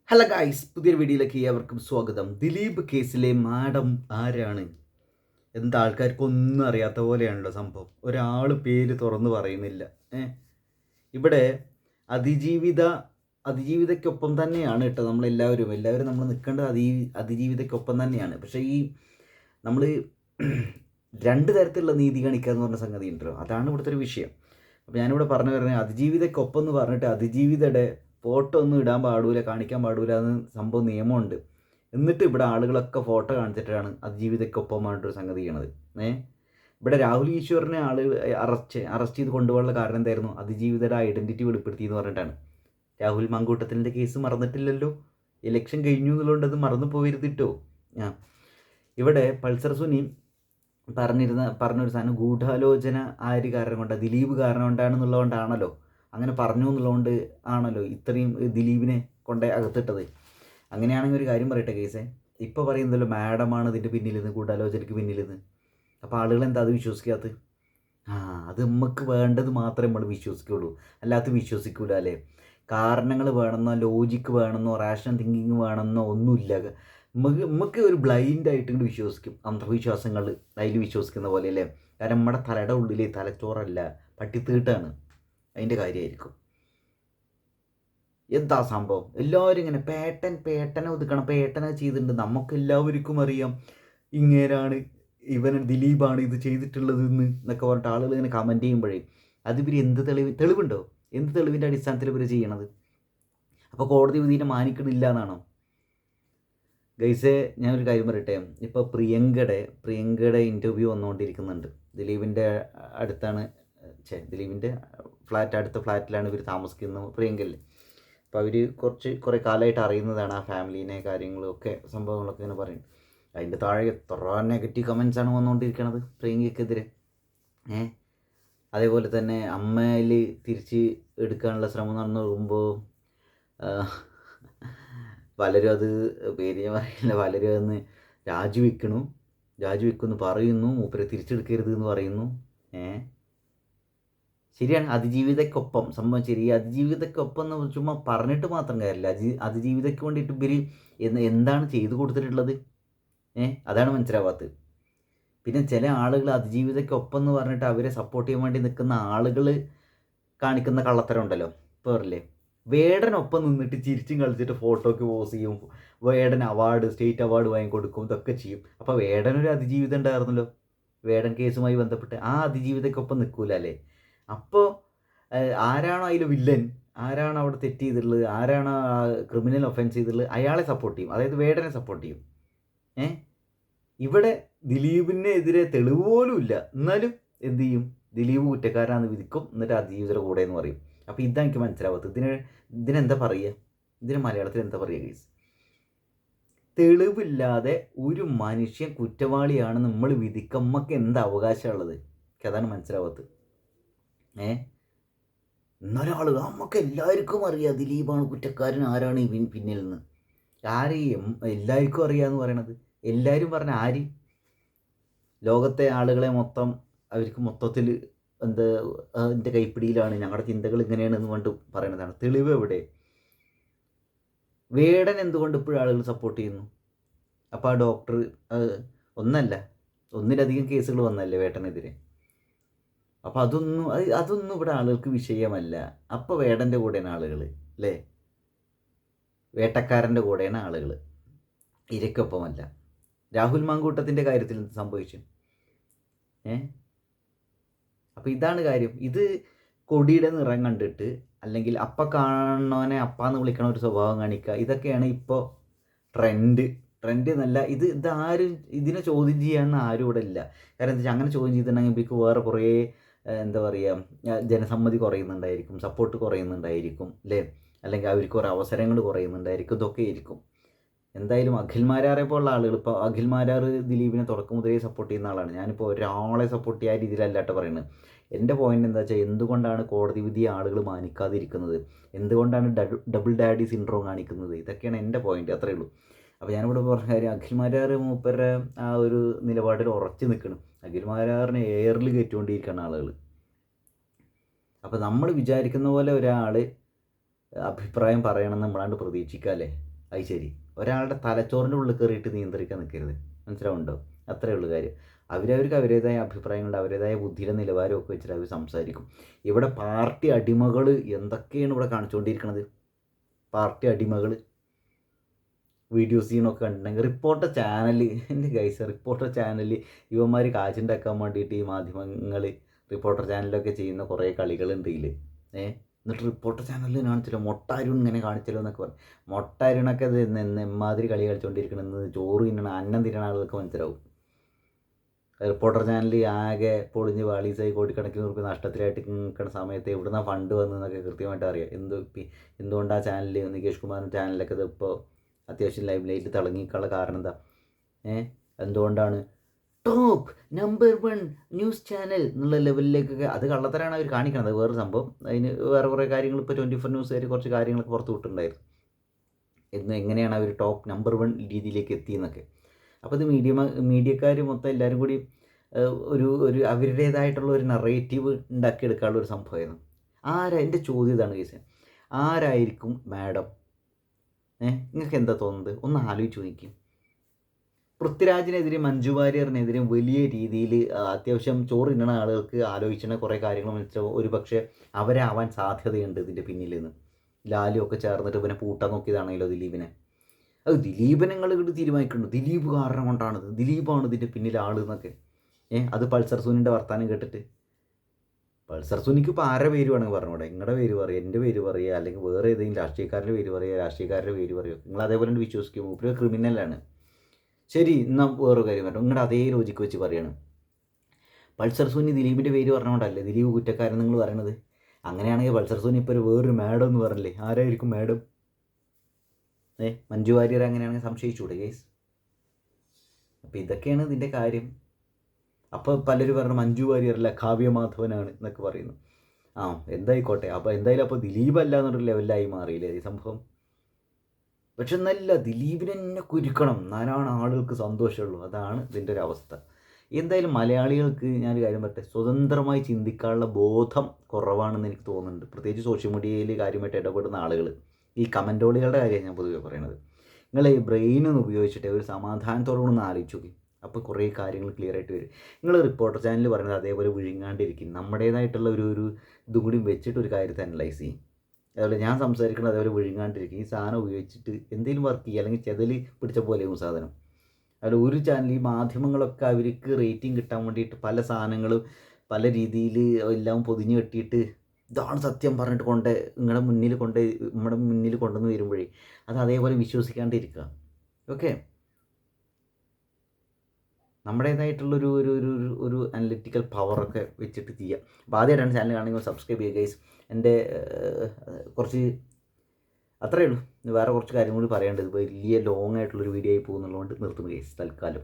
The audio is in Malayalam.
ഹലോ ഗായ്സ്, പുതിയൊരു വീഡിയോയിലേക്ക് ഏവർക്കും സ്വാഗതം. ദിലീപ് കേസിലെ മാഡം ആരാണ്? എന്താ ആൾക്കാർക്കൊന്നും അറിയാത്ത പോലെയാണല്ലോ സംഭവം. ഒരാൾ പേര് തുറന്നു പറയുന്നില്ല. ഇവിടെ അതിജീവിത അതിജീവിതയ്ക്കൊപ്പം തന്നെയാണ് കേട്ടോ എല്ലാവരും നമ്മൾ നിൽക്കേണ്ടത് അതിജീവിതയ്ക്കൊപ്പം തന്നെയാണ്. പക്ഷേ നമ്മൾ രണ്ട് തരത്തിലുള്ള നീതി കാണിക്കുക എന്ന് പറഞ്ഞ സംഗതി ഉണ്ടല്ലോ, അതാണ് ഇവിടുത്തെ ഒരു വിഷയം. അപ്പോൾ ഞാനിവിടെ പറഞ്ഞു വരുന്നത്, അതിജീവിതയ്ക്കൊപ്പം എന്ന് പറഞ്ഞിട്ട് അതിജീവിതയുടെ ഫോട്ടോ ഒന്നും ഇടാൻ പാടില്ല, കാണിക്കാൻ പാടില്ല എന്ന് സംഭവം നിയമമുണ്ട്. എന്നിട്ട് ഇവിടെ ആളുകളൊക്കെ ഫോട്ടോ കാണിച്ചിട്ടാണ് അതിജീവിതയ്ക്കൊപ്പമായിട്ടൊരു സംഗതി ചെയ്യണത്. ഇവിടെ രാഹുൽ ഈശ്വറിനെ ആളുകൾ അറസ്റ്റ് ചെയ്ത് കൊണ്ടുപോകാനുള്ള കാരണം എന്തായിരുന്നു? അതിജീവിതയുടെ ഐഡൻറ്റിറ്റി വെളിപ്പെടുത്തി എന്ന് പറഞ്ഞിട്ടാണ്. രാഹുൽ മാങ്കൂട്ടത്തിൻ്റെ കേസ് മറന്നിട്ടില്ലല്ലോ. ഇലക്ഷൻ കഴിഞ്ഞു എന്നുള്ളതുകൊണ്ട് അത് മറന്നു പോയിരുന്നിട്ടോ. ഇവിടെ പൾസർ സുനി പറഞ്ഞൊരു സാധനം, ഗൂഢാലോചന ആര് കാരണം കൊണ്ടാണ്? ദിലീപ് കാരണം കൊണ്ടാണെന്നുള്ളതുകൊണ്ടാണല്ലോ, അങ്ങനെ പറഞ്ഞു എന്നുള്ളതുകൊണ്ട് ആണല്ലോ ഇത്രയും ദിലീപിനെ കൊണ്ട് അകത്തിട്ടത്. അങ്ങനെയാണെങ്കിൽ ഒരു കാര്യം പറയട്ടെ കേസേ, ഇപ്പോൾ പറയുന്നതല്ലോ മാഡമാണ് ഇതിൻ്റെ പിന്നിലിന്ന്, ഗൂഢാലോചനയ്ക്ക് പിന്നിലിന്ന്. അപ്പോൾ ആളുകൾ എന്താ അത് വിശ്വസിക്കാത്തത്? അത് നമുക്ക് വേണ്ടത് മാത്രമേ നമ്മൾ വിശ്വസിക്കുള്ളൂ, അല്ലാത്ത വിശ്വസിക്കൂല അല്ലേ? കാരണങ്ങൾ വേണമെന്നോ ലോജിക്ക് വേണമെന്നോ റാഷണൽ തിങ്കിങ് വേണമെന്നോ ഒന്നുമില്ല. നമുക്ക് ഒരു ബ്ലൈൻഡായിട്ട് ഇങ്ങോട്ട് വിശ്വസിക്കും, അന്ധവിശ്വാസങ്ങൾ അതിൽ വിശ്വസിക്കുന്ന പോലെ അല്ലേ? കാരണം നമ്മുടെ തലയുടെ ഉള്ളിൽ തലച്ചോറല്ല, പട്ടിത്തീട്ടാണ്. അതിൻ്റെ കാര്യമായിരിക്കും. എന്താ സംഭവം? എല്ലാവരും ഇങ്ങനെ പേട്ടനെ ഒതുക്കണം, പേട്ടനെ ചെയ്തിട്ടുണ്ട്. നമുക്കെല്ലാവർക്കും അറിയാം ഇങ്ങേരാണ്, ദിലീപാണ് ഇത് ചെയ്തിട്ടുള്ളത് എന്നൊക്കെ പറഞ്ഞിട്ട് ആളുകൾ ഇങ്ങനെ കമൻറ്റ് ചെയ്യുമ്പോഴേ അതിവർ എന്ത് തെളിവുണ്ടോ? എന്ത് തെളിവിൻ്റെ അടിസ്ഥാനത്തിൽ ഇവർ ചെയ്യണത്? അപ്പോൾ കോടതി വിധിനെ മാനിക്കണില്ല എന്നാണോ? ഗൈസേ, ഞാനൊരു കാര്യം പറയട്ടെ. ഇപ്പോൾ പ്രിയങ്കയുടെ ഇൻ്റർവ്യൂ വന്നുകൊണ്ടിരിക്കുന്നുണ്ട്. ദിലീപിൻ്റെ അടുത്താണ്, ദിലീപിൻ്റെ അടുത്ത ഫ്ലാറ്റിലാണ് ഇവർ താമസിക്കുന്നത്, പ്രിയങ്കയിൽ. അപ്പോൾ അവർ കുറേ കാലമായിട്ട് അറിയുന്നതാണ് ആ ഫാമിലീനെ, കാര്യങ്ങളൊക്കെ സംഭവങ്ങളൊക്കെ ഇങ്ങനെ പറയും. അതിൻ്റെ താഴെ എത്ര നെഗറ്റീവ് കമൻസാണ് വന്നുകൊണ്ടിരിക്കുന്നത് പ്രിയങ്കയ്ക്കെതിരെ. അതേപോലെ തന്നെ അമ്മയിൽ തിരിച്ച് എടുക്കാനുള്ള ശ്രമം നടന്നു പോകുമ്പോൾ പലരും അത് പേര് ഞാൻ പറയില്ല, പലരും അതൊന്ന് രാജിവെക്കുമെന്ന് പറയുന്നു, മൂപ്പരെ തിരിച്ചെടുക്കരുത് എന്ന് പറയുന്നു. ശരിയാണ്, അതിജീവിതയ്ക്കൊപ്പം സംഭവം ശരി. അതിജീവിതയ്ക്കൊപ്പം എന്ന് ചുമ്മാ പറഞ്ഞിട്ട് മാത്രം കാര്യമില്ല. അതിജീവിതയ്ക്ക് വേണ്ടിയിട്ട് ഇവർ എന്താണ് ചെയ്തു കൊടുത്തിട്ടുള്ളത്? അതാണ് മനസ്സിലാവാത്തത്. പിന്നെ ചില ആളുകൾ അതിജീവിതയ്ക്കൊപ്പം എന്ന് പറഞ്ഞിട്ട് അവരെ സപ്പോർട്ട് ചെയ്യാൻ വേണ്ടി നിൽക്കുന്ന ആളുകൾ കാണിക്കുന്ന കള്ളത്തരം ഉണ്ടല്ലോ. ഇപ്പോൾ പറയില്ലേ, വേടനൊപ്പം നിന്നിട്ട് ചിരിച്ചും കളിച്ചിട്ട് ഫോട്ടോയ്ക്ക് പോസ് ചെയ്യും, വേടൻ സ്റ്റേറ്റ് അവാർഡ് വാങ്ങിക്കൊടുക്കും, ഇതൊക്കെ ചെയ്യും. അപ്പോൾ വേടനൊരു അതിജീവിതം ഉണ്ടായിരുന്നല്ലോ, വേടൻ കേസുമായി ബന്ധപ്പെട്ട്. ആ അതിജീവിതയ്ക്കൊപ്പം നിൽക്കൂല അല്ലേ? അപ്പോൾ ആരാണോ അതിൽ വില്ലൻ, ആരാണ് അവിടെ തെറ്റ് ചെയ്തിട്ടുള്ളത്, ആരാണ് ക്രിമിനൽ ഒഫൻസ് ചെയ്തിട്ടുള്ളത്, അയാളെ സപ്പോർട്ട് ചെയ്യും, അതായത് വേടനെ സപ്പോർട്ട് ചെയ്യും. ഇവിടെ ദിലീപിനെതിരെ തെളിവ് പോലും ഇല്ല, എന്നാലും എന്ത് ചെയ്യും? ദിലീപ് കുറ്റക്കാരാണെന്ന് വിധിക്കും, എന്നിട്ട് അതിജീവിതയുടെ കൂടെ എന്ന് പറയും. അപ്പോൾ ഇതാണ് എനിക്ക് മനസ്സിലാവാത്തത്. ഇതിനെന്താ പറയുക? ഇതിന് മലയാളത്തിൽ എന്താ പറയുക ഗൈസ്? തെളിവില്ലാതെ ഒരു മനുഷ്യൻ കുറ്റവാളിയാണ് നമ്മൾ വിധിക്കും, നമുക്ക് എന്താ അവകാശമുള്ളത്? അതാണ് മനസ്സിലാവാത്തത്. എന്നൊരാൾ നമുക്ക് എല്ലാവർക്കും അറിയാം ദിലീപാണ് കുറ്റക്കാരൻ, ആരാണ് പിന്നിൽ നിന്ന്. ആരെയും എല്ലാവർക്കും അറിയാമെന്ന് പറയണത്, എല്ലാവരും പറഞ്ഞ ആര്? ലോകത്തെ ആളുകളെ മൊത്തം അവർക്ക് മൊത്തത്തിൽ എൻ്റെ കൈപ്പിടിയിലാണ്, ഞങ്ങളുടെ ചിന്തകൾ ഇങ്ങനെയാണെന്ന് കൊണ്ട് പറയണതാണ്. തെളിവ് എവിടെ? വേടൻ എന്തുകൊണ്ട് ഇപ്പോഴും ആളുകൾ സപ്പോർട്ട് ചെയ്യുന്നു? അപ്പോൾ ആ ഡോക്ടർ ഒന്നിലധികം കേസുകൾ വന്നല്ലേ വേട്ടനെതിരെ. അപ്പോൾ അതൊന്നും ഇവിടെ ആളുകൾക്ക് വിഷയമല്ല. അപ്പോൾ വേടൻ്റെ കൂടെയാണ് ആളുകൾ അല്ലേ? വേട്ടക്കാരൻ്റെ കൂടെയാണ് ആളുകൾ, ഇരയ്ക്കൊപ്പമല്ല. രാഹുൽ മാങ്കൂട്ടത്തിൻ്റെ കാര്യത്തിൽ എന്ത് സംഭവിച്ചു? അപ്പോൾ ഇതാണ് കാര്യം. ഇത് കൊടിയുടെ നിറം കണ്ടിട്ട്, അല്ലെങ്കിൽ കാണുന്നവനെ അപ്പാന്ന് വിളിക്കണ ഒരു സ്വഭാവം കാണിക്കുക, ഇതൊക്കെയാണ് ഇപ്പോൾ ട്രെൻഡ് എന്നല്ല. ഇതാരും ഇതിനെ ചോദ്യം ചെയ്യാൻ ആരും ഇവിടെ ഇല്ല. കാരണം എന്താ വെച്ചാൽ അങ്ങനെ ചോദ്യം ചെയ്തിട്ടുണ്ടെങ്കിൽ ഇപ്പോൾ വേറെ കുറേ എന്താ പറയുക, ജനസമ്മതി കുറയുന്നുണ്ടായിരിക്കും, സപ്പോർട്ട് കുറയുന്നുണ്ടായിരിക്കും അല്ലേ? അല്ലെങ്കിൽ അവർക്ക് കുറേ അവസരങ്ങൾ കുറയുന്നുണ്ടായിരിക്കും, ഇതൊക്കെ ആയിരിക്കും. എന്തായാലും അഖിൽമാരാറെ പോലുള്ള ആളുകൾ, ഇപ്പോൾ അഖിൽമാരാർ ദിലീപിനെ തുടക്കം മുതലേ സപ്പോർട്ട് ചെയ്യുന്ന ആളാണ്. ഞാനിപ്പോൾ ഒരാളെ സപ്പോർട്ട് ചെയ്യാൻ രീതിയിലല്ലാട്ടോ പറയുന്നത്. എൻ്റെ പോയിൻ്റ് എന്താ വെച്ചാൽ, എന്തുകൊണ്ടാണ് കോടതി വിധിയെ ആളുകൾ മാനിക്കാതിരിക്കുന്നത്? എന്തുകൊണ്ടാണ് ഡബിൾ ഡാഡി സിൻഡ്രോം കാണിക്കുന്നത്? ഇതൊക്കെയാണ് എൻ്റെ പോയിൻ്റ്, അത്രയേ ഉള്ളൂ. അപ്പോൾ ഞാനിവിടെ പറഞ്ഞ കാര്യം, അഖിൽമാരാർ മൂപ്പരുടെ ആ ഒരു നിലപാടിൽ ഉറച്ചു നിൽക്കണം. അഖിൽമാരാറിനെ എയറിൽ കയറ്റുകൊണ്ടിരിക്കുകയാണ് ആളുകൾ. അപ്പോൾ നമ്മൾ വിചാരിക്കുന്ന പോലെ ഒരാൾ അഭിപ്രായം പറയണമെന്ന് നമ്മളാണ്ട് പ്രതീക്ഷിക്കാമല്ലേ? അത് ശരി. ഒരാളുടെ തലച്ചോറിൻ്റെ ഉള്ളിൽ കയറിയിട്ട് നിയന്ത്രിക്കാൻ നിൽക്കരുത്. മനസ്സിലാവുന്നുണ്ടോ? അത്രയേ ഉള്ളൂ കാര്യം. അവരവർക്ക് അവരുടേതായ അഭിപ്രായങ്ങളുണ്ട്, അവരുടേതായ ബുദ്ധിയുടെ നിലവാരമൊക്കെ വെച്ചിട്ട് അവർ സംസാരിക്കും. ഇവിടെ പാർട്ടി അടിമകൾ എന്തൊക്കെയാണ് ഇവിടെ കാണിച്ചുകൊണ്ടിരിക്കുന്നത്? പാർട്ടി അടിമകൾ വീഡിയോ സീനൊക്കെ കണ്ടിട്ടുണ്ടെങ്കിൽ റിപ്പോർട്ടർ ചാനൽ, എൻ്റെ ഗൈസ്, റിപ്പോർട്ടർ ചാനൽ ഇവന്മാർ കാശുണ്ടാക്കാൻ വേണ്ടിയിട്ട് ഈ മാധ്യമങ്ങൾ റിപ്പോർട്ടർ ചാനലൊക്കെ ചെയ്യുന്ന കുറേ കളികളുണ്ട് ഇതിൽ. എന്നിട്ട് റിപ്പോർട്ടർ ചാനലിൽ കാണിച്ചല്ലോ മൊട്ടാരുൺ ഇങ്ങനെ കാണിച്ചല്ലോ എന്നൊക്കെ പറഞ്ഞു. മൊട്ടാരുണൊക്കെ ഇത് എമ്മാതിരി കളി കളിച്ചുകൊണ്ടിരിക്കണമെന്ന് ചോറ് തിന്നണ അന്നം തിന്നണ ആളുകൾക്ക് മനസ്സിലാവും. റിപ്പോർട്ടർ ചാനൽ ആകെ പൊളിഞ്ഞ് വാളീസായി കോടിക്കണക്കിന് റുപ്യ നഷ്ടത്തിലായിട്ട് നിൽക്കുന്ന സമയത്ത് എവിടുന്ന ഫണ്ട് വന്നതെന്നൊക്കെ കൃത്യമായിട്ട് അറിയാം. എന്തുകൊണ്ടാണ് ചാനൽ നികേഷ് കുമാറിൻ്റെ ചാനലൊക്കെ ഇതിപ്പോൾ അത്യാവശ്യം ലൈവ് ലൈറ്റിൽ തിളങ്ങിക്കാനുള്ള കാരണം എന്താ? എന്തുകൊണ്ടാണ് ടോപ്പ് നമ്പർ 1 ന്യൂസ് ചാനൽ എന്നുള്ള ലെവലിലേക്കൊക്കെ? അത് കള്ളത്തരാണ് അവർ കാണിക്കണത്, വേറെ സംഭവം. അതിന് വേറെ കുറേ കാര്യങ്ങൾ ഇപ്പോൾ 24 ന്യൂസുകാർ കുറച്ച് കാര്യങ്ങളൊക്കെ പുറത്ത് വിട്ടിട്ടുണ്ടായിരുന്നു. എങ്ങനെയാണ് അവർ ടോപ്പ് നമ്പർ 1 രീതിയിലേക്ക് എത്തിയെന്നൊക്കെ. അപ്പോൾ ഇത് മീഡിയക്കാർ മൊത്തം എല്ലാവരും കൂടി ഒരു അവരുടേതായിട്ടുള്ള ഒരു നറേറ്റീവ് ഉണ്ടാക്കിയെടുക്കാനുള്ള ഒരു സംഭവമായിരുന്നു. എൻ്റെ ചോദ്യം ഇതാണ് കേസ്, ആരായിരിക്കും മാഡം? നിങ്ങൾക്ക് എന്താ തോന്നുന്നത്? ഒന്ന് ആലോചിച്ച് നോക്കി. പൃഥ്വിരാജിനെതിരെ മഞ്ജു വാര്യറിനെതിരെ വലിയ രീതിയിൽ അത്യാവശ്യം ചോറ് തിന്നണ ആളുകൾക്ക് ആലോചിച്ചിട്ട് കുറേ കാര്യങ്ങൾ മനസ്സിലാവും. ഒരു പക്ഷേ അവരാവാൻ സാധ്യതയുണ്ട് ഇതിൻ്റെ പിന്നിൽ നിന്ന്. ലാലും ഒക്കെ ചേർന്നിട്ട് പിന്നെ പൂട്ടാൻ നോക്കിയതാണല്ലോ ദിലീപിനെ. അത് ദിലീപിനെ നിങ്ങൾ ഇവിടെ തീരുമാനിക്കുന്നുണ്ട്, ദിലീപ് കാരണം കൊണ്ടാണിത്, ദിലീപാണ് ഇതിൻ്റെ പിന്നിൽ ആൾ എന്നൊക്കെ. അത് പൾസർ സുനിൻ്റെ വർത്താനം കേട്ടിട്ട്. പൾസർ സുനിക്ക് ഇപ്പോൾ ആരുടെ പേര് വേണമെങ്കിൽ പറഞ്ഞൂടെ? നിങ്ങളുടെ പേര് പറയുക, എൻ്റെ പേര് പറയുക, അല്ലെങ്കിൽ വേറെ ഏതെങ്കിലും രാഷ്ട്രീയക്കാരുടെ പേര് പറയുക, രാഷ്ട്രീയക്കാരുടെ പേര് പറയുക. നിങ്ങൾ അതേപോലെ വിശ്വസിക്കും. മൂപ്പര് ക്രിമിനലാണ്. ശരി, എന്നാൽ വേറൊരു കാര്യം പറഞ്ഞു. നിങ്ങളുടെ അതേ ലോജിക്ക് വെച്ച് പറയാണ്, പൾസർ സുനി ദിലീപിൻ്റെ പേര് പറഞ്ഞുകൊണ്ടല്ലേ ദിലീപ് കുറ്റക്കാരൻ നിങ്ങൾ പറയണത്? അങ്ങനെയാണെങ്കിൽ പൾസർ സുനി ഇപ്പോൾ വേറൊരു മാഡം എന്ന് പറഞ്ഞില്ലേ? ആരായിരിക്കും മാഡം? മഞ്ജു വാര്യർ അങ്ങനെയാണെങ്കിൽ സംശയിച്ചൂടെ കേസ്? അപ്പോൾ ഇതൊക്കെയാണ് ഇതിൻ്റെ കാര്യം. അപ്പോൾ പലരും പറഞ്ഞു മഞ്ജു വാര്യരല്ല കാവ്യ മാധവനാണ് എന്നൊക്കെ പറയുന്നു. എന്തായിക്കോട്ടെ. അപ്പോൾ എന്തായാലും അപ്പോൾ ദിലീപ് അല്ല എന്നൊരു ലെവലിലായി മാറിയില്ലേ ഈ സംഭവം? പക്ഷെ എന്നല്ല, ദിലീപിനെ തന്നെ കുരുക്കണം, എന്നാലാണ് ആളുകൾക്ക് സന്തോഷമുള്ളൂ. അതാണ് ഇതിൻ്റെ ഒരു അവസ്ഥ. എന്തായാലും മലയാളികൾക്ക് ഞാനൊരു കാര്യം പറയട്ടെ, സ്വതന്ത്രമായി ചിന്തിക്കാനുള്ള ബോധം കുറവാണെന്ന് എനിക്ക് തോന്നുന്നുണ്ട്. പ്രത്യേകിച്ച് സോഷ്യൽ മീഡിയയിൽ കാര്യമായിട്ട് ഇടപെടുന്ന ആളുകൾ. ഈ കമൻറ്റോളികളുടെ കാര്യമാണ് ഞാൻ പൊതുവെ പറയണത്. നിങ്ങൾ ഈ ബ്രെയിനൊന്ന് ഉപയോഗിച്ചിട്ട് ഒരു സമാധാനത്തോടുകൂടി ആലോചിച്ച് നോക്കി. അപ്പോൾ കുറേ കാര്യങ്ങൾ ക്ലിയർ ആയിട്ട് വരും. നിങ്ങൾ റിപ്പോർട്ടർ ചാനൽ പറയുന്നത് അതേപോലെ വിഴുങ്ങാണ്ടിരിക്കും. നമ്മുടേതായിട്ടുള്ള ഒരു ഇതും കൂടി വെച്ചിട്ട് ഒരു കാര്യത്തെ അനലൈസ് ചെയ്യും. അതുപോലെ ഞാൻ സംസാരിക്കുന്നത് അതേപോലെ വിഴുങ്ങാണ്ടിരിക്കും. ഈ സാധനം ഉപയോഗിച്ചിട്ട് എന്തെങ്കിലും വർക്ക് ചെയ്യുക, അല്ലെങ്കിൽ ചെതൽ പിടിച്ച പോലെയും സാധനം. അതുപോലെ ഒരു ചാനൽ, ഈ മാധ്യമങ്ങളൊക്കെ അവർക്ക് റേറ്റിംഗ് കിട്ടാൻ വേണ്ടിയിട്ട് പല സാധനങ്ങളും പല രീതിയിൽ എല്ലാം പൊതിഞ്ഞ് കെട്ടിയിട്ട് ഇതാണ് സത്യം പറഞ്ഞിട്ട് നമ്മുടെ മുന്നിൽ കൊണ്ടുവന്ന് വരുമ്പോഴേ അത് അതേപോലെ വിശ്വസിക്കാണ്ടിരിക്കുക. ഓക്കെ, നമ്മുടേതായിട്ടുള്ളൊരു ഒരു ഒരു ഒരു അനലിറ്റിക്കൽ പവറൊക്കെ വെച്ചിട്ട് ചെയ്യുക. അപ്പോൾ ആദ്യമായിട്ടാണ് ചാനൽ കാണുമെങ്കിൽ സബ്സ്ക്രൈബ് ചെയ്യുക ഗൈസ്. എൻ്റെ കുറച്ച് അത്രയേ ഉള്ളൂ. വേറെ കുറച്ച് കാര്യം കൂടി പറയേണ്ടത്, വലിയ ലോങ് ആയിട്ടുള്ളൊരു വീഡിയോ ആയി പോകുന്നുള്ളതുകൊണ്ട് നിർത്തുന്നു ഗൈസ് തൽക്കാലം.